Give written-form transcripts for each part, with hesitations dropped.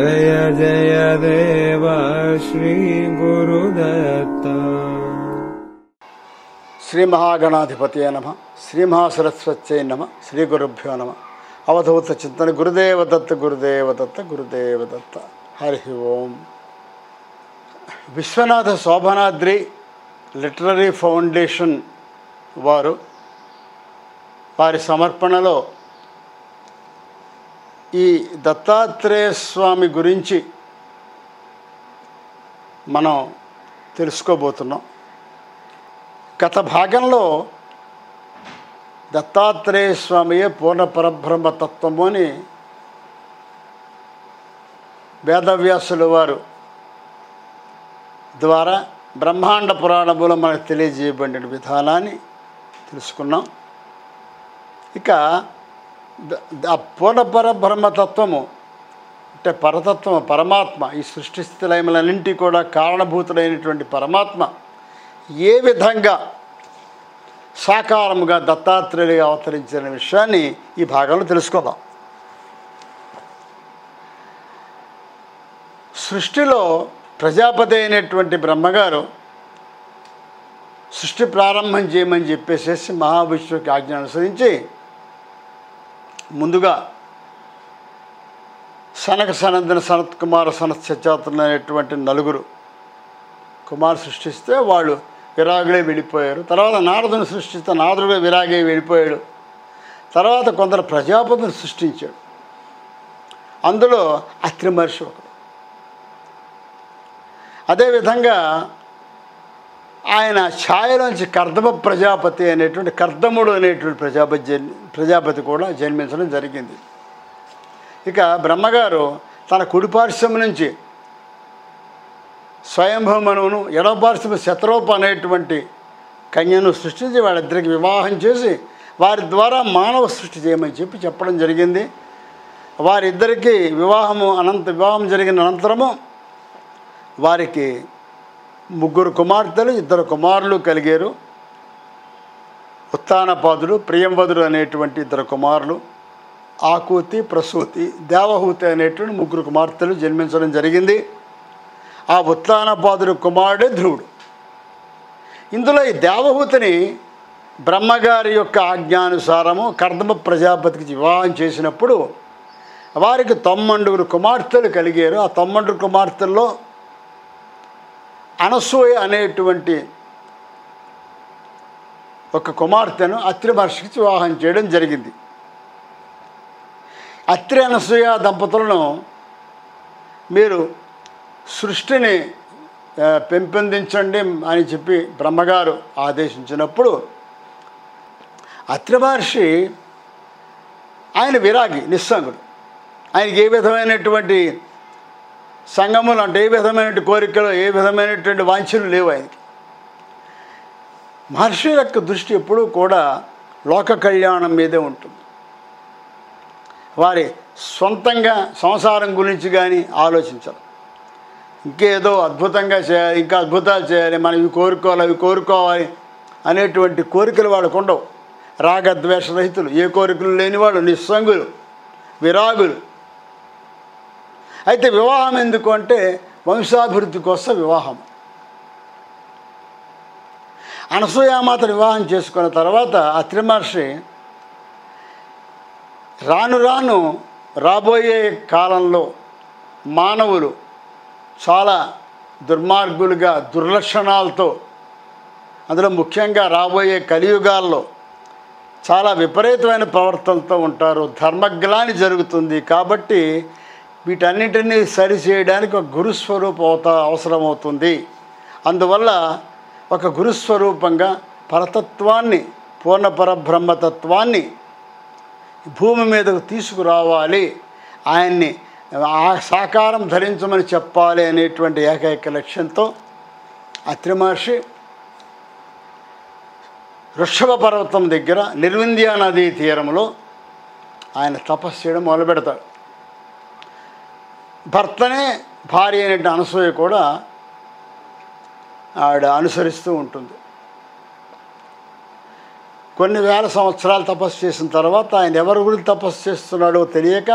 जय जय देव श्री गुरुदत्त। श्री महागणाधिपतये नमः। श्री महासरस्वत्यै नमः। श्री गुरुभ्यो नमः। अवधूत चिंतन गुरुदेव दत्त गुरुदेव दत्त गुरुदेव दत्त। हरि ओम। విశ్వనాథ శోభనాద్రి లిటరరీ ఫౌండేషన్ వారి సమర్పణలో ఈ దత్తాత్రేయ స్వామి గురించి మనం తెలుసుకోబోతున్నాం. గత భాగంలో దత్తాత్రేయ స్వామియే పూర్ణ పరబ్రహ్మ తత్వము అని వేదవ్యాసుల వారు ద్వారా బ్రహ్మాండ పురాణములో మనకు తెలియజేయబడిన విధానాన్ని తెలుసుకున్నాం. ఇక ఆ పూర్ణ పరబ్రహ్మతత్వము అంటే పరతత్వము, పరమాత్మ, ఈ సృష్టి స్థితిలయములన్నింటినీ కూడా కారణభూతుడైనటువంటి పరమాత్మ ఏ విధంగా సాకారముగా దత్తాత్రేయుడిగా అవతరించిన విషయాన్ని ఈ భాగంలో తెలుసుకుందాం. సృష్టిలో ప్రజాపతి అయినటువంటి బ్రహ్మగారు సృష్టి ప్రారంభం చేయమని చెప్పేసేసి మహావిష్ణువుకి ఆజ్ఞ అనుసరించి ముందుగా సనక సనందన సనత్ కుమార సనత్ సత్యాతులు అనేటువంటి నలుగురు కుమారు సృష్టిస్తే వాళ్ళు విరాగులే వెళ్ళిపోయారు. తర్వాత నారదుని సృష్టిస్తే నారదుడే విరాగే వెళ్ళిపోయాడు. తర్వాత కొందరు ప్రజాపతిని సృష్టించాడు. అందులో అత్రి మహర్షి ఒకడు. అదేవిధంగా ఆయన ఛాయలోంచి కర్దమ ప్రజాపతి అనేటువంటి కర్దముడు అనేటువంటి ప్రజాపతి కూడా జన్మించడం జరిగింది. ఇక బ్రహ్మగారు తన కుడిపార్శ్వం నుంచి స్వయంభూమనువును ఎడపార్శ్వం శతరూప అనేటువంటి కన్యను సృష్టించి వాళ్ళిద్దరికి వివాహం చేసి వారి ద్వారా మానవ సృష్టి చేయమని చెప్పడం జరిగింది. వారిద్దరికీ వివాహం జరిగిన అనంతరము వారికి 3 కుమార్తెలు 2 కుమారులు కలిగారు. ఉత్తానపాదుడు, ప్రియంవదుడు అనేటువంటి 2 కుమారులు, ఆకూతి, ప్రసూతి, దేవహూతి అనేటువంటి 3 కుమార్తెలు జన్మించడం జరిగింది. ఆ ఉత్తానపాదుడు కుమారుడే ధ్రువుడు. ఇందులో ఈ దేవహూతిని బ్రహ్మగారి యొక్క ఆజ్ఞానుసారము కర్దమ ప్రజాపతికి వివాహం చేసినప్పుడు వారికి 9 కుమార్తెలు కలిగారు. ఆ 9 కుమార్తెల్లో అనసూయ అనేటువంటి ఒక కుమార్తెను అత్రి మహర్షికి వివాహం చేయడం జరిగింది. అత్రి అనసూయ దంపతులను మీరు సృష్టిని పెంపొందించండి అని చెప్పి బ్రహ్మగారు ఆదేశించినప్పుడు అత్రి మహర్షి ఆయన విరాగి, నిస్సంగుడు. ఆయనకి ఏ విధమైనటువంటి సంగములు అంటే ఏ విధమైనటువంటి కోరికలు, ఏ విధమైనటువంటి వాంఛలు లేవు ఆయనకి. మహర్షి యొక్క దృష్టి ఎప్పుడూ కూడా లోక కళ్యాణం మీదే ఉంటుంది. వారి సొంతంగా సంసారం గురించి కానీ ఆలోచించరు. ఇంకేదో అద్భుతంగా చేయాలి, ఇంకా అద్భుతాలు చేయాలి, మనం ఇవి కోరుకోవాలి, అవి కోరుకోవాలి అనేటువంటి కోరికలు వాళ్ళకు ఉండవు. రాగద్వేషరహితులు, ఏ కోరికలు లేని వాళ్ళు, నిస్సంగులు, విరాగులు. అయితే వివాహం ఎందుకు అంటే వంశాభివృద్ధి కోసం వివాహం. అనసూయామాత వివాహం చేసుకున్న తర్వాత అత్రి మహర్షి రాబోయే కాలంలో మానవులు చాలా దుర్మార్గులుగా, దుర్లక్షణాలతో, అందులో ముఖ్యంగా రాబోయే కలియుగాల్లో చాలా విపరీతమైన ప్రవర్తనలతో ఉంటారు. ధర్మగ్లాని జరుగుతుంది. కాబట్టి వీటన్నిటినీ సరిచేయడానికి ఒక గురుస్వరూపం అవసరమవుతుంది. అందువల్ల ఒక గురుస్వరూపంగా పరతత్వాన్ని, పూర్ణ పరబ్రహ్మతత్వాన్ని భూమి మీదకు తీసుకురావాలి, ఆయన్ని ఆ సాకారం ధరించమని చెప్పాలి అనేటువంటి ఏకైక లక్ష్యంతో అత్రి మహర్షి వృషభ పర్వతం దగ్గర నిర్వింధ్యా నదీ తీరంలో ఆయన తపస్సు చేయడం మొదలు పెడతాడు. భర్తనే భార్య అయినట్టు అనసూయ కూడా ఆవిడ అనుసరిస్తూ ఉంటుంది. కొన్ని వేల సంవత్సరాలు తపస్సు చేసిన తర్వాత ఆయన ఎవరి గురించి తపస్సు చేస్తున్నాడో తెలియక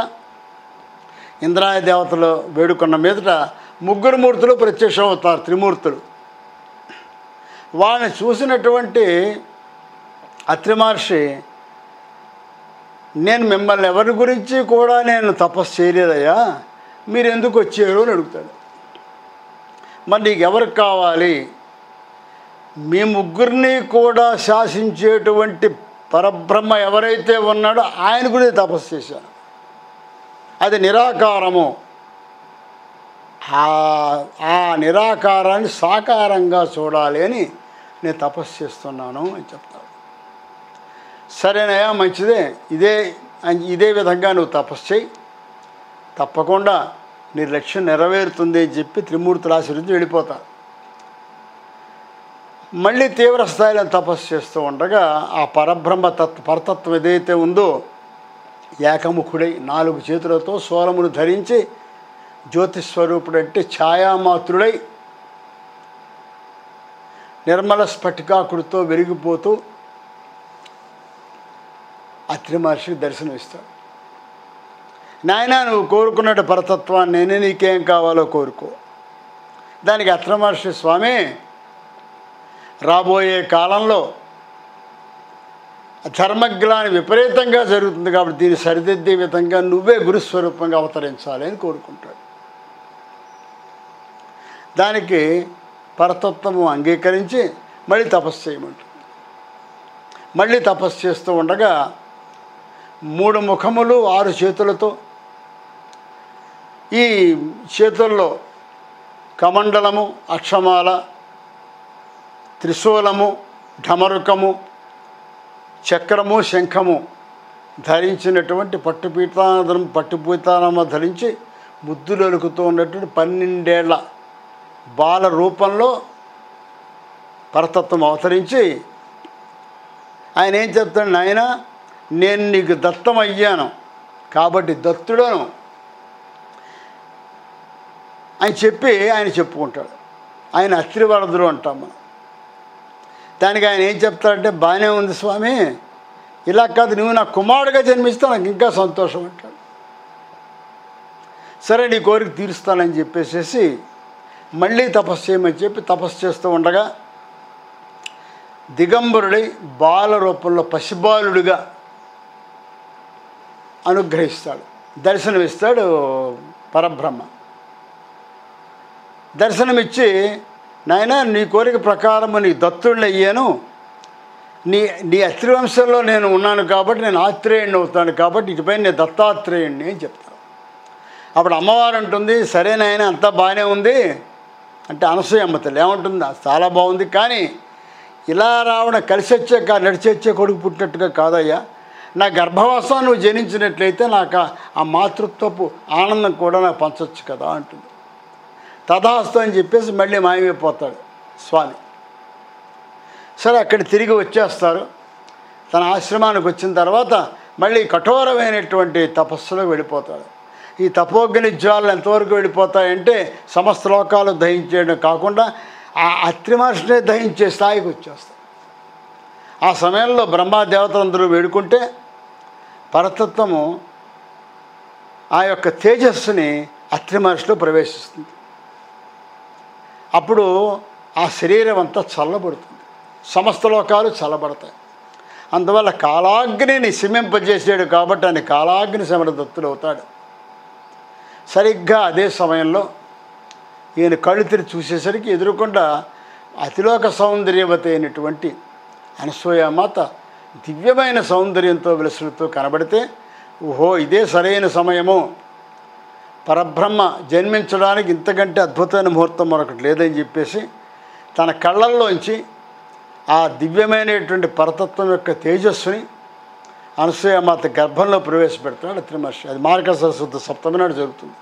ఇంద్రాయ దేవతలు వేడుకున్న మీదట ముగ్గురు మూర్తులు ప్రత్యక్షం అవుతారు, త్రిమూర్తులు. వాళ్ళని చూసినటువంటి అత్రి మహర్షి, నేను మిమ్మల్ని ఎవరి గురించి కూడా నేను తపస్సు చేయలేదయ్యా, మీరు ఎందుకు వచ్చారు అని అడుగుతాడు. మరి నీకు ఎవరికి కావాలి? మీ ముగ్గురిని కూడా శాసించేటువంటి పరబ్రహ్మ ఎవరైతే ఉన్నాడో ఆయన గురించి తపస్సు చేశాను. అది నిరాకారము. ఆ నిరాకారాన్ని సాకారంగా చూడాలి అని నేను తపస్సు చేస్తున్నాను అని చెప్తాడు. సరేనయ్యా, మంచిదే, ఇదే విధంగా నువ్వు తపస్సు చేయి, తప్పకుండా నీ లక్ష్యం నెరవేరుతుంది అని చెప్పి త్రిమూర్తులు ఆశీర్వదించి వెళ్ళిపోతారు. మళ్ళీ తీవ్ర స్థాయిలో తపస్సు చేస్తూ ఉండగా ఆ పరతత్వం ఏదైతే ఉందో ఏకముఖుడై 4 చేతులతో సోలమును ధరించి జ్యోతిస్వరూపుడు అంటే ఛాయామాత్రుడై నిర్మల స్ఫటికాకుడితో వెలిగిపోతూ అత్రి మహర్షికి దర్శనమిస్తాడు. నాయనా, నువ్వు కోరుకున్నట్టు పరతత్వాన్ని నేనే, నీకేం కావాలో కోరుకో. దానికి అత్రి మహర్షి, స్వామి, రాబోయే కాలంలో ధర్మగ్లాని విపరీతంగా జరుగుతుంది కాబట్టి దీన్ని సరిదిద్దే విధంగా నువ్వే గురుస్వరూపంగా అవతరించాలి అని కోరుకుంటాడు. దానికి పరతత్వము అంగీకరించి మళ్ళీ తపస్సు చేయమంటుంది. మళ్ళీ తపస్సు చేస్తూ ఉండగా 3 ముఖములు 6 చేతులతో, ఈ చేతుల్లో కమండలము, అక్షమాల, త్రిశూలము, ఢమరుకము, చక్రము, శంఖము ధరించినటువంటి పట్టుపీతానమ ధరించి ముద్దులొలుకుతూ ఉన్నటువంటి 12 ఏళ్ల బాల రూపంలో పరతత్వం అవతరించి ఆయన ఏం చెప్తాడు, నాయన, నేను నీకు దత్తం అయ్యాను కాబట్టి దత్తుడను అని చెప్పి ఆయన చెప్పుకుంటాడు. ఆయన అత్రివరదుడు అంటాం మనం. దానికి ఆయన ఏం చెప్తాడంటే, బాగానే ఉంది స్వామి, ఇలా కాదు, నువ్వు నా కుమారుడిగా జన్మిస్తే నాకు ఇంకా సంతోషం అంటాడు. సరే, నీ కోరిక తీరుస్తానని చెప్పేసి మళ్ళీ తపస్సు చేయమని చెప్పి తపస్సు చేస్తూ ఉండగా దిగంబరుడై బాల రూపంలో పసిబాలుడిగా అనుగ్రహిస్తాడు, దర్శనమిస్తాడు పరబ్రహ్మ. దర్శనమిచ్చి, నాయన, నీ కోరిక ప్రకారము నీ దత్తుడిని అయ్యాను, నీ అత్రివంశంలో నేను ఉన్నాను కాబట్టి నేను ఆత్రేయుడిని అవుతాను కాబట్టి ఇటుపై నేను దత్తాత్రేయుడిని అని చెప్తాను. అప్పుడు అమ్మవారు అంటుంది, సరే నాయన, అంతా బాగానే ఉంది అంటే అనసూయమ్మ తల్లి ఏమంటుంది, చాలా బాగుంది, కానీ ఇలా రావడం కలిసి వచ్చే నడిచొచ్చే కొడుకు పుట్టినట్టుగా కాదయ్యా, నా గర్భవాసం నువ్వు జనించినట్లయితే నాకు ఆ మాతృత్వపు ఆనందం కూడా నాకు పంచవచ్చు కదా అంటుంది. తథాస్తు అని చెప్పేసి మళ్ళీ మాయమైపోతాడు స్వామి. సరే, అక్కడ తిరిగి వచ్చేస్తారు. తన ఆశ్రమానికి వచ్చిన తర్వాత మళ్ళీ కఠోరమైనటువంటి తపస్సులోకి వెళ్ళిపోతాడు. ఈ తపోగ్ని జ్వాలలు ఎంతవరకు వెళ్ళిపోతాయంటే సమస్త లోకాలు దహించేయడం కాకుండా ఆ అత్రి మహర్షినే దహించే స్థాయికి వచ్చేస్తాయి. ఆ సమయంలో బ్రహ్మదేవతలందరూ వేడుకుంటే పరతత్వము ఆ యొక్క తేజస్సుని అత్రి మహర్షిలో ప్రవేశిస్తుంది. అప్పుడు ఆ శరీరం అంతా చల్లబడుతుంది, సమస్త లోకాలు చల్లబడతాయి. అందువల్ల కాలాగ్నిని శమింపజేసాడు కాబట్టి ఆయన కాలాగ్ని శమన దత్తుడు అవుతాడు. సరిగ్గా అదే సమయంలో ఈయన కళ్ళు తెరిచి చూసేసరికి ఎదురుకుండా అతిలోక సౌందర్యవతి అయినటువంటి అనసూయమాత దివ్యమైన సౌందర్యంతో విలసులతో కనబడితే, ఓహో, ఇదే సరైన సమయము, పరబ్రహ్మ జన్మించడానికి ఇంతకంటే అద్భుతమైన ముహూర్తం మరొకటి లేదని చెప్పేసి తన కళ్ళల్లోంచి ఆ దివ్యమైనటువంటి పరతత్వం యొక్క తేజస్సుని అనసూయమాత గర్భంలో ప్రవేశపెడతాడు అత్రి మహర్షి. అది మార్గశిర శుద్ధ సప్తమి నాడు జరుగుతుంది.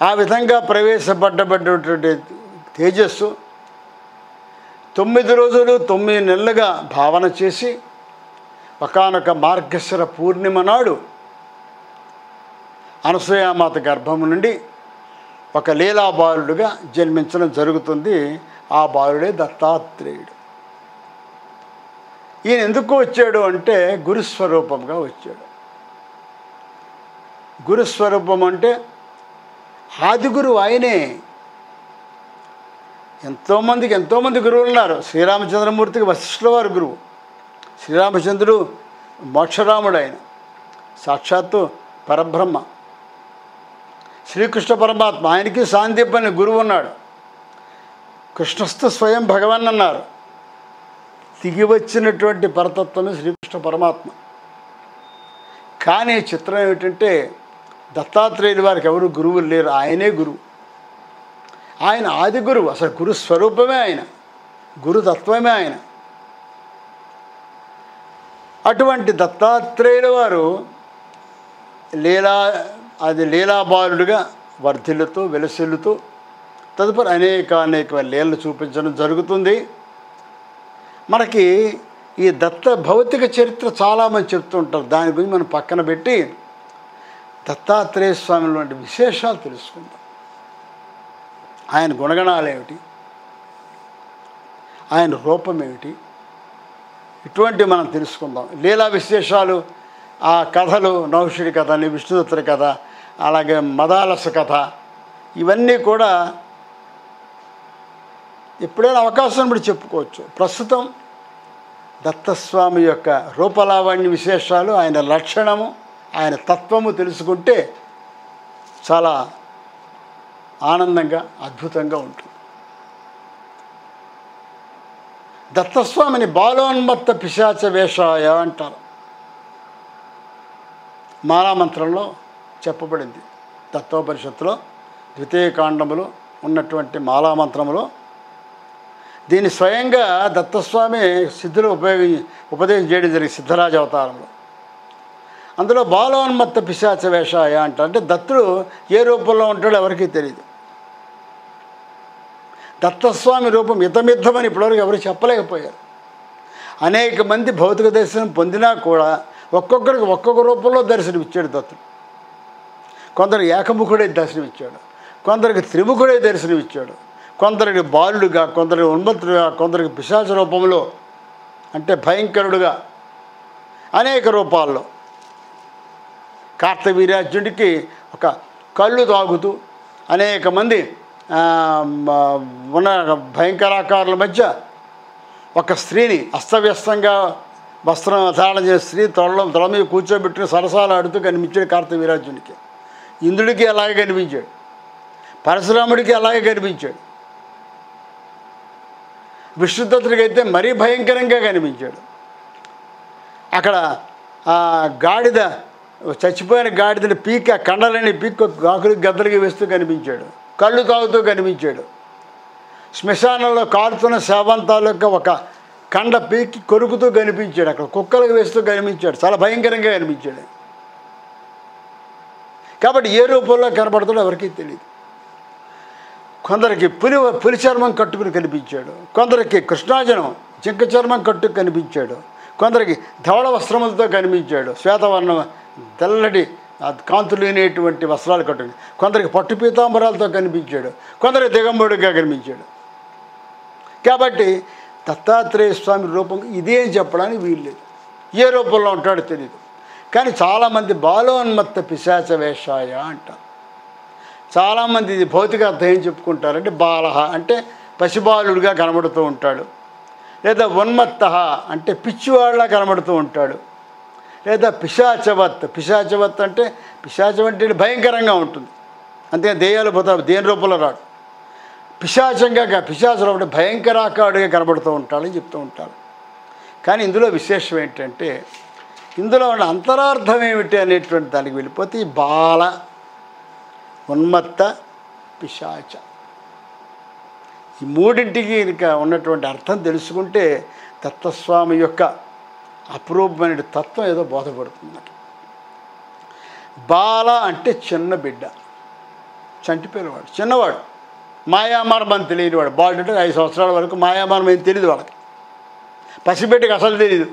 ఆ విధంగా ప్రవేశపడ్డబడ్డటువంటి తేజస్సు 9 రోజులు 9 నెలలుగా భావన చేసి ఒకానొక మార్గశిర పూర్ణిమ నాడు అనసూయమాత గర్భము నుండి ఒక లీలా బాలుడుగా జన్మించడం జరుగుతుంది. ఆ బాలుడే దత్తాత్రేయుడు. ఈయన ఎందుకు వచ్చాడు అంటే గురుస్వరూపంగా వచ్చాడు. గురుస్వరూపం అంటే ఆది గురువు ఆయనే. ఎంతోమంది గురువులు ఉన్నారు. శ్రీరామచంద్రమూర్తికి వశిష్ఠుల వారు గురువు. శ్రీరామచంద్రుడు మోక్షరాముడు, ఆయన సాక్షాత్తు పరబ్రహ్మ. శ్రీకృష్ణ పరమాత్మ, ఆయనకి సాందీప్ అనే గురువు ఉన్నాడు. కృష్ణస్థ స్వయం భగవన్ అన్నారు. దిగి వచ్చినటువంటి పరతత్వమే శ్రీకృష్ణ పరమాత్మ. కానీ చిత్రం ఏమిటంటే దత్తాత్రేయుల వారికి ఎవరు గురువులు లేరు, ఆయనే గురువు. ఆయన ఆది గురువు, అసలు గురు స్వరూపమే ఆయన, గురుతత్వమే ఆయన. అటువంటి దత్తాత్రేయుల వారు లీలాబాలుడుగా వర్ధిల్లుతూ వెలసిల్లుతూ తదుపరి అనేక లీలలు చూపించడం జరుగుతుంది. మనకి ఈ దత్త భౌతిక చరిత్ర చాలామంది చెప్తూ ఉంటారు. దాని గురించి మనం పక్కన పెట్టి దత్తాత్రేయ స్వామి వంటి విశేషాలు తెలుసుకుందాం. ఆయన గుణగణాలు ఏమిటి, ఆయన రూపం ఏమిటి, ఇటువంటివి మనం తెలుసుకుందాం. లీలా విశేషాలు, ఆ కథలు, నౌషుడి కథ, విష్ణుదత్తుడి కథ, అలాగే మదాలస కథ, ఇవన్నీ కూడా ఎప్పుడైనా అవకాశం ఇప్పుడు చెప్పుకోవచ్చు. ప్రస్తుతం దత్తస్వామి యొక్క రూపలావణ్య విశేషాలు, ఆయన లక్షణము, ఆయన తత్వము తెలుసుకుంటే చాలా ఆనందంగా అద్భుతంగా ఉంటుంది. దత్తస్వామిని బాలోన్మత్త పిశాచ వేషాయ అంటారు. మాలామంత్రంలో చెప్పబడింది. దత్తోపనిషత్తులో 2వ కాండములో ఉన్నటువంటి మాలామంత్రములో దీన్ని స్వయంగా దత్తస్వామి సిద్ధులు ఉపదేశం చేయడం జరిగింది సిద్ధరాజ అవతారంలో. అందులో బాలోన్మత్త పిశాచ వేషాయ అంటారు. అంటే దత్తుడు ఏ రూపంలో ఉంటాడో ఎవరికీ తెలియదు. దత్తస్వామి రూపం మితమిద్దమని ఇప్పటివరకు ఎవరు చెప్పలేకపోయారు. అనేక మంది భౌతిక దర్శనం పొందినా కూడా ఒక్కొక్కరికి ఒక్కొక్క రూపంలో దర్శనమిచ్చాడు దత్తుడు. కొందరికి ఏకముఖుడే దర్శనమిచ్చాడు, కొందరికి త్రిముఖుడే దర్శనమిచ్చాడు, కొందరికి బాలుడుగా, కొందరికి ఉన్మత్తుడుగా, కొందరికి పిశాచ రూపంలో అంటే భయంకరుడుగా, అనేక రూపాల్లో. కార్తవీర్యార్జునుడికి ఒక కళ్ళు తాగుతూ అనేక మంది ఉన్న భయంకరాకారుల మధ్య ఒక స్త్రీని అస్తవ్యస్తంగా వస్త్రం ధారణ చేసే స్త్రీ తొడ మీద కూర్చోబెట్టుకుని సరసాలు ఆడుతూ కనిపించాడు కార్తవీర్యార్జునుడికి. ఇంద్రుడికి అలాగే కనిపించాడు, పరశురాముడికి అలాగే కనిపించాడు, విష్ణుదత్తుడికి అయితే మరీ భయంకరంగా కనిపించాడు. అక్కడ గాడిద, చచ్చిపోయిన గాడిదని పీక కండలని పీక్ ఆకులకి గద్దలకి వేస్తూ కనిపించాడు, కళ్ళు తాగుతూ కనిపించాడు. శ్మశానంలో కాలుతున్న శావంతాల యొక్క ఒక కండ పీకి కొరుకుతూ కనిపించాడు, అక్కడ కుక్కలకు వేస్తూ కనిపించాడు, చాలా భయంకరంగా కనిపించాడు. కాబట్టి ఏ రూపంలో కనపడుతుందో ఎవరికీ తెలియదు. కొందరికి పులి చర్మం కట్టుకుని కనిపించాడు, కొందరికి కృష్ణాజనం జింక చర్మం కట్టుకు కనిపించాడు, కొందరికి ధవళ వస్త్రములతో కనిపించాడు, శ్వేతవర్ణం తెల్లటి కాంతులు లేనటువంటి వస్త్రాలు కట్టుకుని, కొందరికి పట్టు పీతాంబరాలతో కనిపించాడు, కొందరికి దిగంబరుడిగా కనిపించాడు. కాబట్టి దత్తాత్రేయ స్వామి రూపం ఇదే అని చెప్పడానికి వీల్లేదు, ఏ రూపంలో ఉంటాడో తెలియదు. కానీ చాలామంది బాలోన్మత్త పిశాచ వేషాయ అంటారు. చాలామంది ఇది భౌతిక అర్థం ఏం చెప్పుకుంటారంటే బాలహ అంటే పసిబాలుడిగా కనబడుతూ ఉంటాడు, లేదా ఉన్మత్త అంటే పిచ్చివాళ్ళ కనబడుతూ ఉంటాడు, లేదా పిశాచవత్ అంటే పిశాచం అంటే భయంకరంగా ఉంటుంది. అంతే దెయ్యాలు పోతాడు, దేని రూపంలో రాడు, పిశాచంగా అంటే భయంకరాకారుడిగా కనబడుతూ ఉంటాడని చెప్తూ ఉంటారు. కానీ ఇందులో విశేషం ఏంటంటే ఇందులో ఉన్న అంతరార్థం ఏమిటి అనేటువంటి దానికి వెళ్ళిపోతే ఈ బాల ఉన్మత్త పిశాచ ఈ మూడింటికి ఇంకా ఉన్నటువంటి అర్థం తెలుసుకుంటే దత్తస్వామి యొక్క అపురూపమైన తత్వం ఏదో బోధపడుతుంది. బాల అంటే చిన్న బిడ్డ, చంటిపోయినవాడు, చిన్నవాడు, మాయామార్మం తెలియనివాడు. బాలుడు అంటే 5 సంవత్సరాల వరకు మాయామార్మం ఏం తెలియదు వాళ్ళకి, పసిబిడ్డకి అసలు తెలియదు.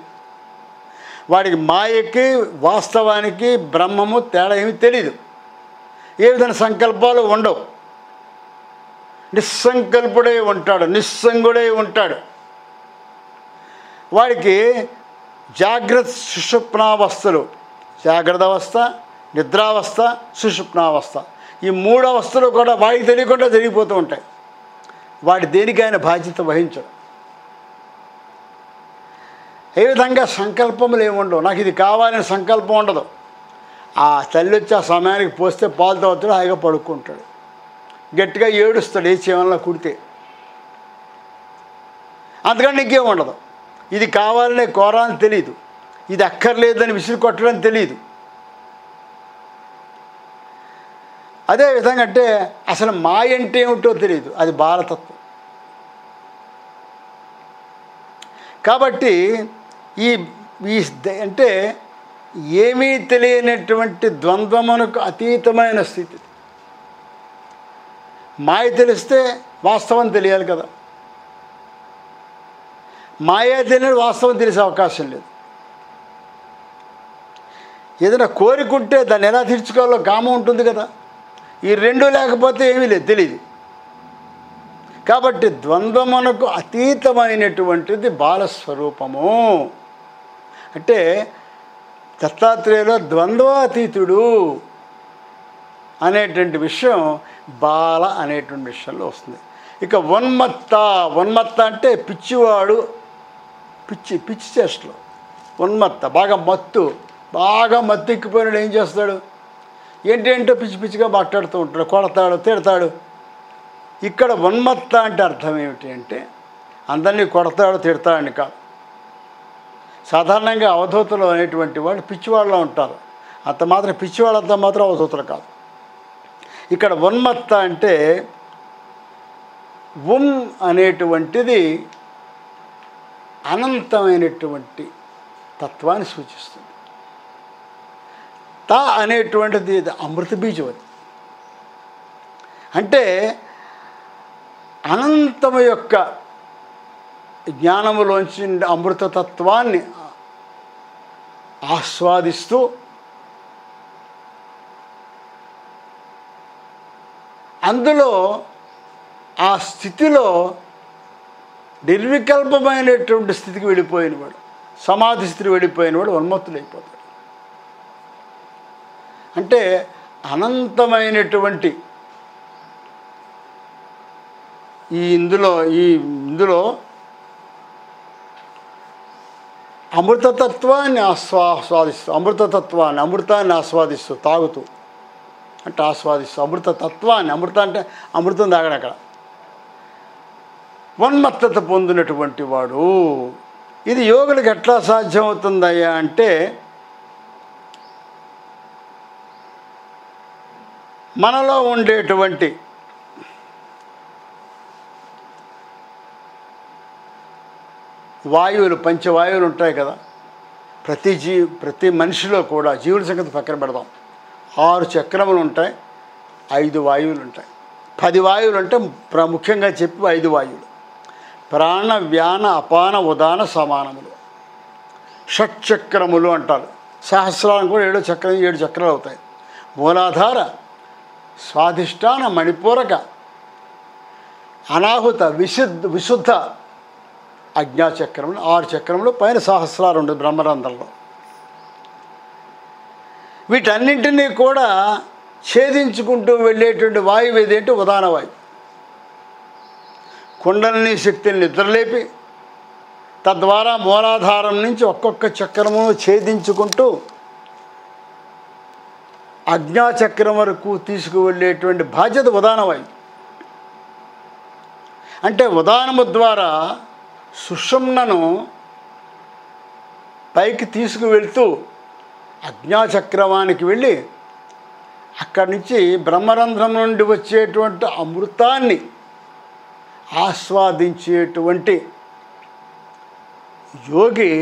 వాడికి మాయకి వాస్తవానికి బ్రహ్మము తేడా ఏమి తెలియదు, ఏ విధంగా సంకల్పాలు ఉండవు, నిస్సంకల్పుడై ఉంటాడు, నిస్సంగుడై ఉంటాడు. వాడికి జాగ్రత్త సుషుప్నావస్థలు, జాగ్రత్త అవస్థ, నిద్రావస్థ, సుషుప్నావస్థ. ఈ 3 అవస్థలు కూడా వాడికి తెలియకుండా జరిగిపోతూ ఉంటాయి. వాడి దేనికైనా బాధ్యత వహించడు. ఏ విధంగా సంకల్పములు ఏముండవు. నాకు ఇది కావాలని సంకల్పం ఉండదు. ఆ తల్లి వచ్చి ఆ సమయానికి పోస్తే పాలు తాగుతాడు, హాయిగా పడుకుంటాడు. గట్టిగా ఏడుస్తాడు ఏ చేమల్లో కుడితే. అందుకని ఇంకేం ఉండదు. ఇది కావాలనే కోరాలని తెలియదు, ఇది అక్కర్లేదని విసిరి కొట్టడం తెలియదు. అదేవిధంగా అంటే అసలు మాయ అంటే ఏమిటో తెలియదు, అది బాలతత్వం. కాబట్టి ఈ అంటే ఏమీ తెలియనటువంటి ద్వంద్వమునకు అతీతమైన స్థితి. మాయ తెలిస్తే వాస్తవం తెలియాలి కదా. మాయ తెలియని వాస్తవం తెలిసే అవకాశం లేదు. ఏదైనా కోరికుంటే దాన్ని ఎలా తీర్చుకోవాలో కామం ఉంటుంది కదా. ఈ 2 లేకపోతే ఏమీ లేదు, తెలియదు. కాబట్టి ద్వంద్వమునకు అతీతమైనటువంటిది బాలస్వరూపము. అంటే దత్తాత్రేయులో ద్వంద్వాతీతుడు అనేటువంటి విషయం బాల అనేటువంటి విషయంలో వస్తుంది. ఇక ఉన్మత్త అంటే పిచ్చివాడు, పిచ్చి చేష్టలు. ఉన్మత్త బాగా మత్తు ఎక్కిపోయినాడు ఏం చేస్తాడు, ఏంటంటే పిచ్చిగా మాట్లాడుతూ ఉంటాడు, కొడతాడు, తిడతాడు. ఇక్కడ ఉన్మత్త అంటే అర్థం ఏమిటి అంటే అందరినీ కొడతాడు, తిడతాడని కాదు. సాధారణంగా అవధూతలు అనేటువంటి వాళ్ళు పిచ్చివాళ్ళలో ఉంటారు. అంత మాత్రం పిచ్చివాళ్ళంతా మాత్రం అవధూతలు కాదు. ఇక్కడ ఉన్మత్త అంటే అనేటువంటిది అనంతమైనటువంటి తత్వాన్ని సూచిస్తుంది. అనేటువంటిది అమృత బీజం. అది అంటే అనంతము యొక్క జ్ఞానములోంచి అమృతతత్వాన్ని ఆస్వాదిస్తూ అందులో ఆ స్థితిలో నిర్వికల్పమైనటువంటి స్థితికి వెళ్ళిపోయినవాడు, సమాధి స్థితికి వెళ్ళిపోయినవాడు ఉన్మత్తుడైపోతాడు. అంటే అనంతమైనటువంటి ఇందులో అమృతతత్వాన్ని ఆస్వాదిస్తూ అమృతాన్ని ఆస్వాదిస్తూ తాగుతూ అంటే ఆస్వాదిస్తూ అమృతం అంటే అమృతం తాగడు అక్కడ. ఉన్మత్తత పొందినటువంటి వాడు. ఇది యోగులకు ఎట్లా సాధ్యమవుతుందయ్యా అంటే మనలో ఉండేటువంటి వాయువులు, పంచవాయువులు ఉంటాయి కదా. ప్రతి మనిషిలో కూడా జీవుల సంగతి పక్కన పెడదాం. 6 చక్రములు ఉంటాయి, 5 వాయువులు ఉంటాయి. 10 వాయువులు అంటే ముఖ్యంగా చెప్పి 5 వాయువులు. ప్రాణ, వ్యాన, అపాన, ఉదాన సమానములు. షట్చక్రములు అంటారు. సహస్రారం కూడా 7 చక్రాలు అవుతాయి. మూలాధార, స్వాధిష్టాన, మణిపూరక, అనాహుత, విశుద్ధ అజ్ఞాచక్రములు 6 చక్రములు. పైన సహస్రాలు ఉండదు బ్రహ్మరంధ్రంలో. వీటన్నింటినీ కూడా ఛేదించుకుంటూ వెళ్ళేటువంటి వాయువు ఏదంటే ఉదాన వాయువు. కుండలిని శక్తిని నిద్రలేపి తద్వారా మూలాధారం నుంచి ఒక్కొక్క చక్రమును ఛేదించుకుంటూ అజ్ఞాచక్రం వరకు తీసుకువెళ్ళేటువంటి బాధ్యత ఉదాన వాయువు. అంటే ఉదానము ద్వారా సుషుమ్నను పైకి తీసుకువెళ్తూ అజ్ఞాచక్రవానికి వెళ్ళి అక్కడి నుంచి బ్రహ్మరంధ్రం నుండి వచ్చేటువంటి అమృతాన్ని ఆస్వాదించేటువంటి యోగి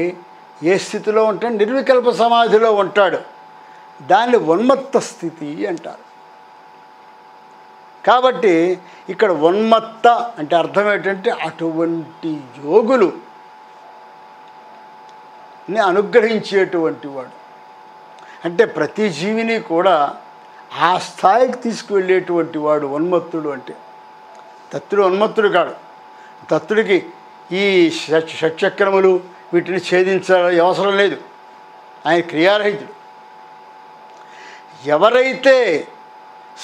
ఏ స్థితిలో ఉంటాడు? నిర్వికల్ప సమాధిలో ఉంటాడు. దాన్ని ఉన్మత్త స్థితి అంటారు. కాబట్టి ఇక్కడ ఉన్మత్త అంటే అర్థం ఏంటంటే అటువంటి యోగులు అనుగ్రహించేటువంటి వాడు. అంటే ప్రతి జీవిని కూడా ఆ స్థాయికి తీసుకువెళ్ళేటువంటి వాడు ఉన్మత్తుడు. అంటే దత్తుడు ఉన్మత్తుడు కాడు. దత్తుడికి ఈ షట్చక్రములు వీటిని ఛేదించాలి అవసరం లేదు. ఆయన క్రియారహితుడు. ఎవరైతే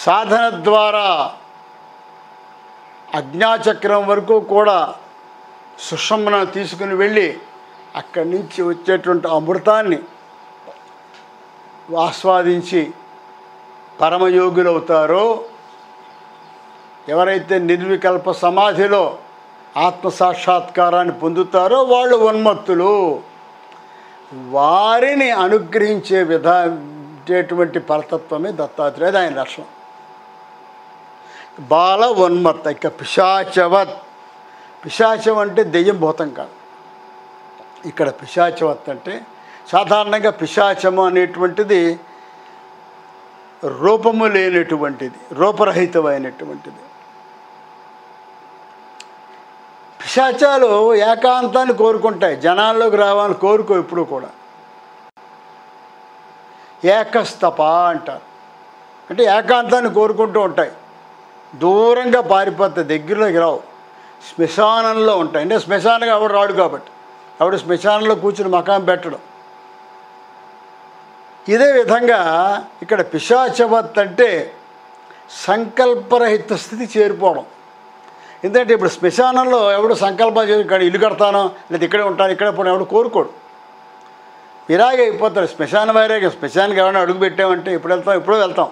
సాధన ద్వారా అజ్ఞాచక్రం వరకు కూడా సుషుమ్న తీసుకుని వెళ్ళి అక్కడి నుంచి వచ్చేటువంటి అమృతాన్ని ఆస్వాదించి పరమయోగులవుతారో, ఎవరైతే నిర్వికల్ప సమాధిలో ఆత్మసాక్షాత్కారాన్ని పొందుతారో వాళ్ళు ఉన్మత్తులు. వారిని అనుగ్రహించే విధమైనటువంటి పరతత్వమే దత్తాత్రేయుడు, ఆయన లక్షణం. బాల ఉన్మత్త. ఇక పిశాచవత్. పిశాచం అంటే దెయ్యం భూతం కాదు. ఇక్కడ పిశాచవత్ అంటే సాధారణంగా పిశాచము అనేటువంటిది రూపము లేనటువంటిది, రూపరహితమైనటువంటిది. పిశాచాలు ఏకాంతాన్ని కోరుకుంటాయి, జనాల్లోకి రావాలని కోరుకో ఎప్పుడు కూడా. ఏకస్తప అంటారు, అంటే ఏకాంతాన్ని కోరుకుంటూ ఉంటాయి, దూరంగా పారిపోతాయి, దగ్గరలోకి రావు, శ్మశానంలో ఉంటాయి. అంటే శ్మశానంగా ఎవడు రాడు కాబట్టి, ఎవడు శ్మశానంలో కూర్చుని మకాం పెట్టడం. ఇదే విధంగా ఇక్కడ పిశాచవత్ అంటే సంకల్పరహిత స్థితి చేరిపోవడం. ఎందుకంటే ఇప్పుడు శ్మశానంలో ఎవడు సంకల్పం చేసి ఇక్కడ ఇల్లు కడతానో లేదా ఇక్కడే ఉంటాను ఇక్కడే పోవడం ఎవడు కోరుకోడు, ఇలాగే అయిపోతారు. శ్మశాన వైరాగ్యం. శ్మశానానికి ఎవరైనా అడుగు పెట్టామంటే ఇప్పుడు వెళ్తాం, ఎప్పుడో వెళ్తాం,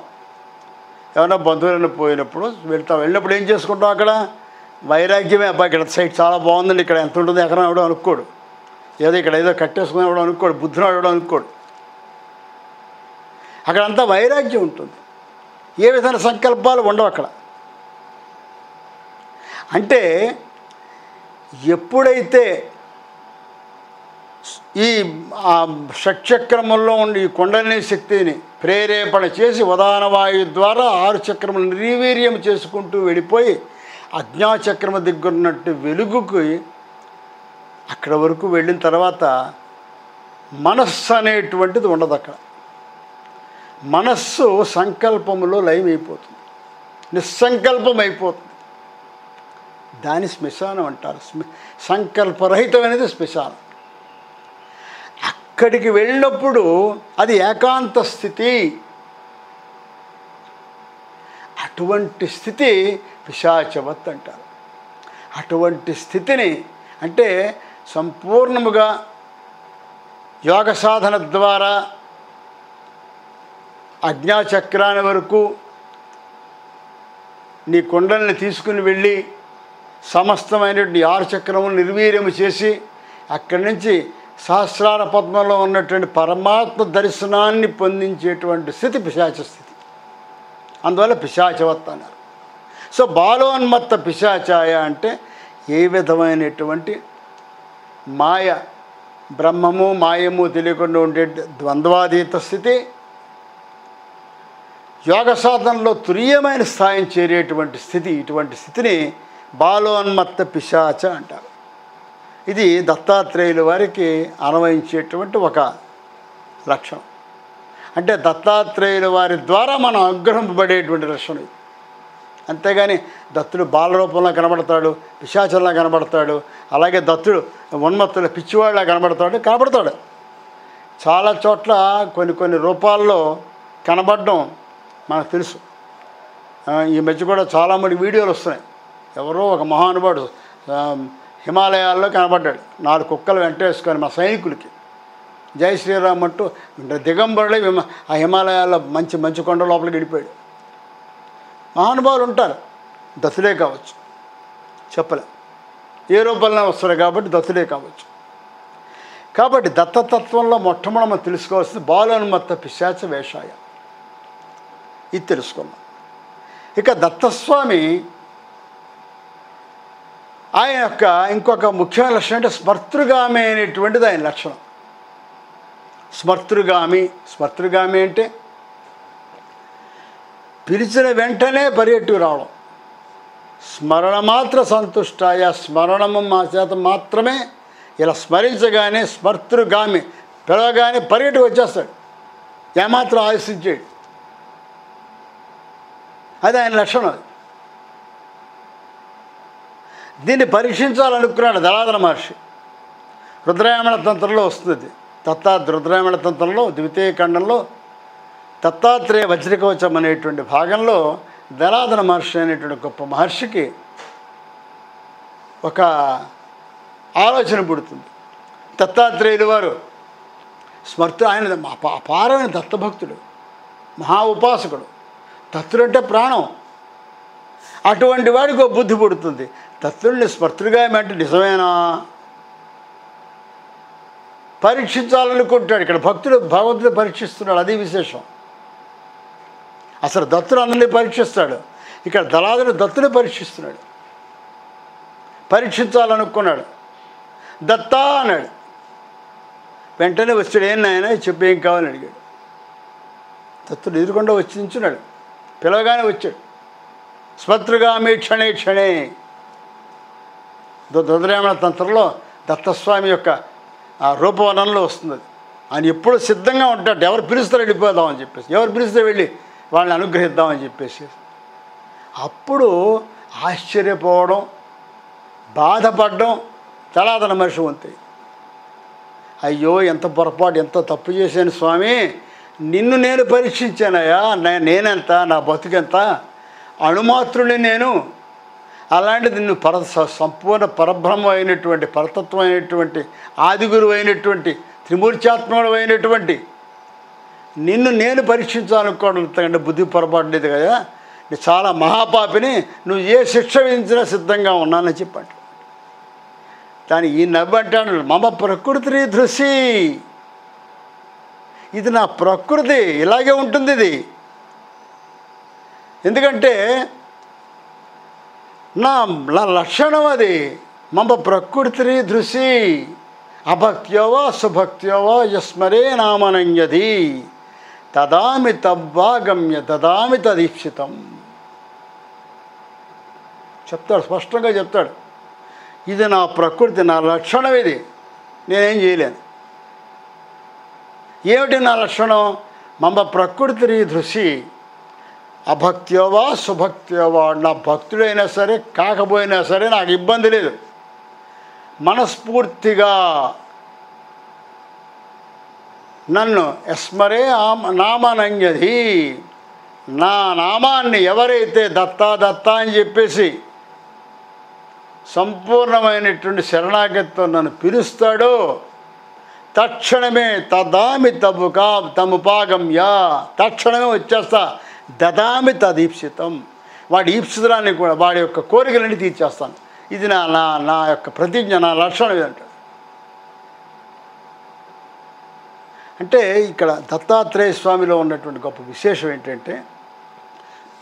ఎవరైనా బంధువులను పోయినప్పుడు వెళ్తాం. వెళ్ళినప్పుడు ఏం చేసుకుంటాం, అక్కడ వైరాగ్యమే. అబ్బాయి ఇక్కడ సైట్ చాలా బాగుందండి, ఇక్కడ ఎంత ఉంటుంది ఎక్కడ ఎవడో అనుకోడు, ఏదో ఇక్కడ ఏదో కట్టేసుకుని ఎవడో అనుకోడు, బుద్ధిని ఎవడో అనుకోడు. అక్కడంతా వైరాగ్యం ఉంటుంది, ఏ విధమైన సంకల్పాలు ఉండవు అక్కడ. అంటే ఎప్పుడైతే ఈ షట్చక్రముల్లో ఉండి ఈ కుండలిని శక్తిని ప్రేరేపణ చేసి ఉదాన వాయువు ద్వారా 6 చక్రములు నిర్వీర్యం చేసుకుంటూ వెళ్ళిపోయి అజ్ఞాచక్రము దగ్గరున్నట్టు వెలుగుకి అక్కడ వరకు వెళ్ళిన తర్వాత మనస్సు అనేటువంటిది ఉండదు. అక్కడ మనస్సు సంకల్పములో లయమైపోతుంది, నిస్సంకల్పం అయిపోతుంది. దాని శ్మశానం అంటారు. సంకల్పరహితమైనది శ్మశానం. అక్కడికి వెళ్ళినప్పుడు అది ఏకాంత స్థితి. అటువంటి స్థితి పిశాచవత్ అంటారు. అటువంటి స్థితిని అంటే సంపూర్ణముగా యోగ సాధన ద్వారా అజ్ఞాచక్రాన్ని వరకు నీ కుండల్ని తీసుకుని వెళ్ళి సమస్తమైనటువంటి 6 చక్రములు నిర్వీర్యము చేసి అక్కడి నుంచి సహస్రార పద్మంలో ఉన్నటువంటి పరమాత్మ దర్శనాన్ని పొందించేటువంటి స్థితి పిశాచ స్థితి. అందువల్ల పిశాచవత్ అన్నారు. సో బాలోన్మత్త పిశాచాయ అంటే ఏ విధమైనటువంటి మాయ, బ్రహ్మము మాయము తెలియకుండా ఉండే ద్వంద్వాతీత స్థితి, యోగ సాధనలో తురీయమైన స్థాయిని చేరేటువంటి స్థితి, ఇటువంటి స్థితిని బాలోన్మత్త పిశాచ అంటారు. ఇది దత్తాత్రేయుల వారికి అన్వయించేటువంటి ఒక లక్షణం. అంటే దత్తాత్రేయుల వారి ద్వారా మనం అనుగ్రహింపబడేటువంటి లక్షణం ఇది. అంతేగాని దత్తుడు బాలరూపంలో కనబడతాడు, పిశాచంలా కనబడతాడు, అలాగే దత్తుడు ఉన్మత్తుల పిచ్చివాళ్ళ కనబడతాడు. చాలా చోట్ల కొన్ని రూపాల్లో కనబడడం మనకు తెలుసు. ఈ మధ్య కూడా చాలామంది వీడియోలు వస్తున్నాయి. ఎవరో ఒక మహానుభావుడు హిమాలయాల్లో కనబడ్డాడు, 4 కుక్కలు వెంటేసుకొని మా సైనికులకి జై శ్రీరామ్ అంటూ దిగంబరుడే ఆ హిమాలయాల్లో మంచి కొండ లోపలికి వెళ్ళిపోయాడు. మహానుభావులు ఉంటారు, దత్తులే కావచ్చు, చెప్పలే, ఏ రూపంలో వస్తారు కాబట్టి దత్తులే కావచ్చు. కాబట్టి దత్తతత్వంలో మొట్టమొదటి మనం తెలుసుకోవాల్సింది బాలోన్మత్త పిశాచ వేషాయ, ఇది తెలుసుకున్నాం. ఇక దత్తస్వామి ఆయన యొక్క ఇంకొక ముఖ్యమైన లక్షణం అంటే స్మర్తృగామి అనేటువంటిది ఆయన లక్షణం. స్మర్తృగామి అంటే పిలిచిన వెంటనే పరిగెట్టుకు రావడం. స్మరణ మాత్ర సంతుష్టాయ, స్మరణము మా చేత మాత్రమే ఇలా స్మరించగానే స్మర్తృగామి, పిలవగానే పరిగెట్టుకు వచ్చేస్తాడు, ఏమాత్రం ఆలోచించాడు. అది ఆయన లక్షణం. దీన్ని పరీక్షించాలనుకున్నాడు దళాధర మహర్షి. రుద్రాయమణ తంత్రంలో వస్తుంది. రుద్రాయమణ తంత్రంలో 2వ ఖండంలో దత్తాత్రేయ వజ్రకవచం అనేటువంటి భాగంలో దలాదన మహర్షి అనేటువంటి గొప్ప మహర్షికి ఒక ఆలోచన పుడుతుంది. దత్తాత్రేయులు వారు ఆయన అపారమైన దత్తభక్తుడు, మహా ఉపాసకుడు, దత్తుడు అంటే ప్రాణం. అటువంటి వాడికి ఒక బుద్ధి పుడుతుంది, దత్తుడిని స్మర్తుడిగా ఏమంటే నిజమేనా పరీక్షించాలనుకుంటాడు. ఇక్కడ భగవంతుడు పరీక్షిస్తున్నాడు, అది విశేషం. అసలు దత్తుడు అందరినీ పరీక్షిస్తాడు, ఇక్కడ దళాదుడు దత్తుని పరీక్షిస్తున్నాడు. పరీక్షించాలనుకున్నాడు. దత్తా అన్నాడు. వెంటనే వచ్చాడు. ఏం నాయన చెప్పి ఏం కావాలని అడిగాడు. దత్తుడు ఎదురుకుండా వచ్చి నించున్నాడు. పిలవగానే వచ్చాడు. స్మతృగామి క్షణే క్షణే. రుద్రయామణ తంత్రంలో దత్తస్వామి యొక్క ఆ రూపవర్ణంలో వస్తుంది. ఆయన ఎప్పుడు సిద్ధంగా ఉంటాడు. ఎవరు పిలుస్తారు వెళ్ళిపోదామని చెప్పేసి, ఎవరు పిలిస్తే వెళ్ళి వాళ్ళని అనుగ్రహిద్దామని చెప్పేసి. అప్పుడు ఆశ్చర్యపోవడం, బాధపడడం దలాదన మనిషి వంతే. అయ్యో ఎంత పొరపాటు, ఎంత తప్పు చేశాను స్వామి, నిన్ను నేను పరీక్షించానయ్యా, నేనెంత, నా బతుకెంత, అణుమాత్రుని నేను. అలాంటిది నిన్ను సంపూర్ణ పరబ్రహ్మ అయినటువంటి, పరతత్వం అయినటువంటి, ఆదిగురువు అయినటువంటి, త్రిమూర్త్యాత్మకుడు అయినటువంటి నిన్ను నేను పరీక్షించాలనుకోవడం కంటే బుద్ధి పొరపాటు లేదు కదా, నేను చాలా మహాపాపిని, నువ్వు ఏ శిక్ష విధించినా సిద్ధంగా ఉన్నానని చెప్పాడు. దాని ఈ నవ్వంటాడు, మమ ప్రకృతి దృశి, ఇది నా ప్రకృతి, ఇలాగే ఉంటుంది ఇది. ఎందుకంటే నా లక్షణం అది. మమ ప్రకృతి దృశి అభక్త్యోవా సుభక్త్యోవా యస్మరే నామనంయది తదామి తద్వాగమ్య దదామి తదీక్షితం చెప్తాడు, స్పష్టంగా చెప్తాడు. ఇది నా ప్రకృతి, నా లక్షణం ఇది, నేనేం చేయలేను. ఏమిటి నా లక్షణం? మమ ప్రకృతి దృశి అభక్త్యోవా సుభక్త్యోవా, నా భక్తుడైనా సరే కాకపోయినా సరే నాకు ఇబ్బంది లేదు. మనస్ఫూర్తిగా నన్ను యస్మరే నామనంగది, నా నామాన్ని ఎవరైతే దత్తా దత్తా అని చెప్పేసి సంపూర్ణమైనటువంటి శరణాగతితో నన్ను పిలుస్తాడో తక్షణమే తదామి తముపాగమ్య, తక్షణమే వచ్చేస్తా. దదామి తదీప్సితం, వాడి ఈప్సితాన్ని కూడా, వాడి యొక్క కోరికలన్నీ తీర్చేస్తాను. ఇది నా నా నా యొక్క ప్రతిజ్ఞ, నా లక్షణం ఇదంటాడు. అంటే ఇక్కడ దత్తాత్రేయ స్వామిలో ఉన్నటువంటి గొప్ప విశేషం ఏంటంటే,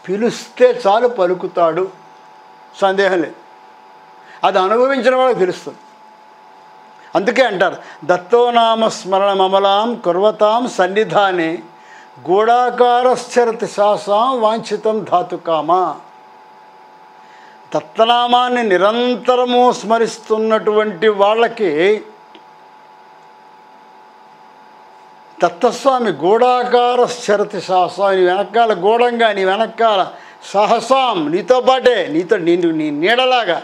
పిలుస్తే చాలు పలుకుతాడు, సందేహం లేదు. అది అనుభవించిన వాళ్ళకి తెలుస్తుంది. అందుకే అంటారు, దత్తోనామ స్మరణ మమలాం కుర్వతాం సన్నిధానే గూఢాకారశ్చరతి శాసాం వాంఛితం ధాతుకామ. దత్తనామాన్ని నిరంతరము స్మరిస్తున్నటువంటి వాళ్ళకి దత్తస్వామి గూఢాకారశ్చరతి శాసాం, నీ వెనకాల గూఢంగా, నీ వెనకాల సహసాం, నీతో పాటే, నీ నీడలాగా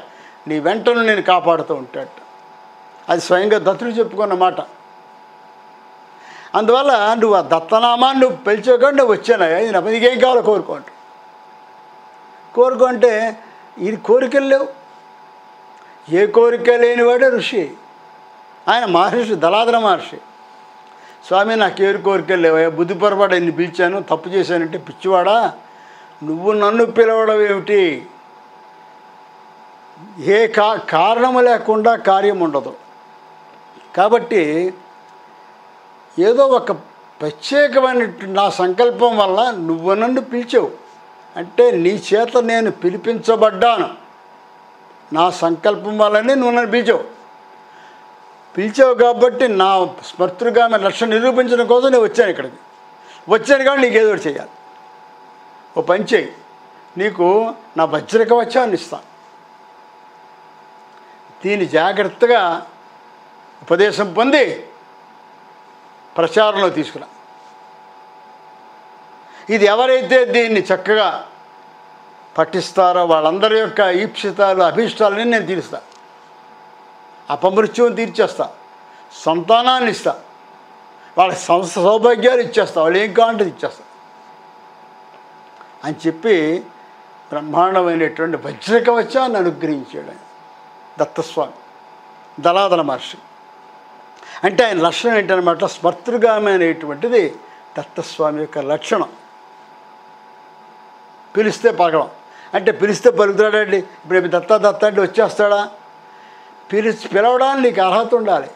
నీ వెంటను నేను కాపాడుతూ ఉంటాడు. అది స్వయంగా దత్తుడు చెప్పుకున్న మాట. అందువల్ల నువ్వు ఆ దత్తనామాన్ని నువ్వు పిలిచేకుండా నువ్వు వచ్చానయ్యా, ఇది నీకేం కావాలో కోరుకుంటే ఇది కోరికలు లేవు. ఏ కోరిక లేనివాడే ఋషి. ఆయన మహర్షి, దళాదన మహర్షి. స్వామి నాకేరు కోరికలు లేవయ్యా, బుద్ధి పొరపాటు నిన్ను పిలిచాను, తప్పు చేశానంటే, పిచ్చివాడా నువ్వు నన్ను పిలవడం ఏమిటి? ఏ కారణము లేకుండా కార్యం ఉండదు. కాబట్టి ఏదో ఒక ప్రత్యేకమైన నా సంకల్పం వల్ల నువ్వు నన్ను పిలిచావు అంటే, నీ చేత నేను పిలిపించబడ్డాను. నా సంకల్పం వల్లనే నువ్వు నన్ను పిలిచావు కాబట్టి నా స్మర్తృగామి లక్ష్యం నిరూపించడం కోసం నేను వచ్చాను ఇక్కడికి. వచ్చాను కాబట్టి నీకు ఏదో ఒకటి చేయాలి. ఓ పని చేయి, నీకు నా వజ్రకవచాన్ని ఇస్తాను, దీన్ని జాగ్రత్తగా ఉపదేశం పొంది ప్రచారంలో తీసుకురా. ఇది ఎవరైతే దీన్ని చక్కగా పఠిస్తారో వాళ్ళందరి యొక్క ఈప్సితాలు, అభీష్టాలని నేను తీరుస్తా, అపమృత్యువుని తీర్చేస్తా, సంతానాన్ని ఇస్తా, వాళ్ళ సౌభాగ్యాలు ఇచ్చేస్తా, వాళ్ళు ఏం కావాలంటే ఇచ్చేస్తా. అని చెప్పి బ్రహ్మాండమైనటువంటి వజ్రకవచాన్ని అనుగ్రహించాడు ఆయన దత్తస్వామి దళాదల మహర్షి. అంటే ఆయన లక్షణం ఏంటనమాట, స్మర్తృగామి అనేటువంటిది దత్తస్వామి యొక్క లక్షణం. పిలిస్తే పలకడం అంటే పిలిస్తే పలుకుతాడండి. ఇప్పుడు దత్త దత్త అంటే వచ్చేస్తాడా? పిలవడానికి నీకు అర్హత ఉండాలి.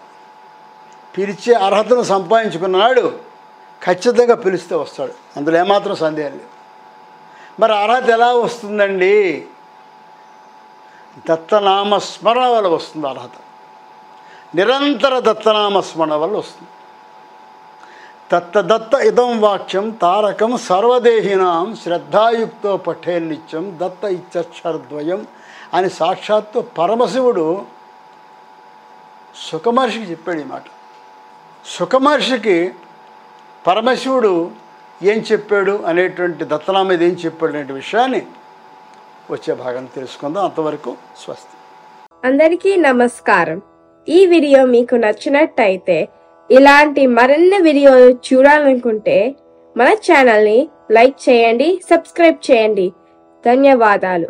పిలిచే అర్హతను సంపాదించుకున్నాడు ఖచ్చితంగా పిలిస్తే వస్తాడు, అందులో ఏమాత్రం సందేహం లేదు. మరి అర్హత ఎలా వస్తుందండి? దత్తనామ స్మరణ వల్ల వస్తుంది అర్హత. నిరంతర దత్తనామ స్మరణ వల్ల వస్తుంది. దత్త ఇదం వాక్యం తారకం సర్వదేహినాం శ్రద్ధాయుక్తో పఠే నిత్యం దత్త ఇచ్చక్షరద్వయం అని సాక్షాత్తు పరమశివుడు సుఖమహర్షికి చెప్పాడు ఈ మాట. సుఖమహర్షికి పరమశివుడు ఏం చెప్పాడు అనేటువంటి దత్తనామ మీద ఏం చెప్పాడు అనే విషయాన్ని వచ్చే భాగం తెలుసుకుందాం. అంతవరకు స్వస్తి. అందరికీ నమస్కారం. ఈ వీడియో మీకు నచ్చినట్టయితే ఇలాంటి మరిన్ని వీడియోలు చూడాలనుకుంటే మన ఛానల్ని లైక్ చేయండి, సబ్స్క్రైబ్ చేయండి. ధన్యవాదాలు.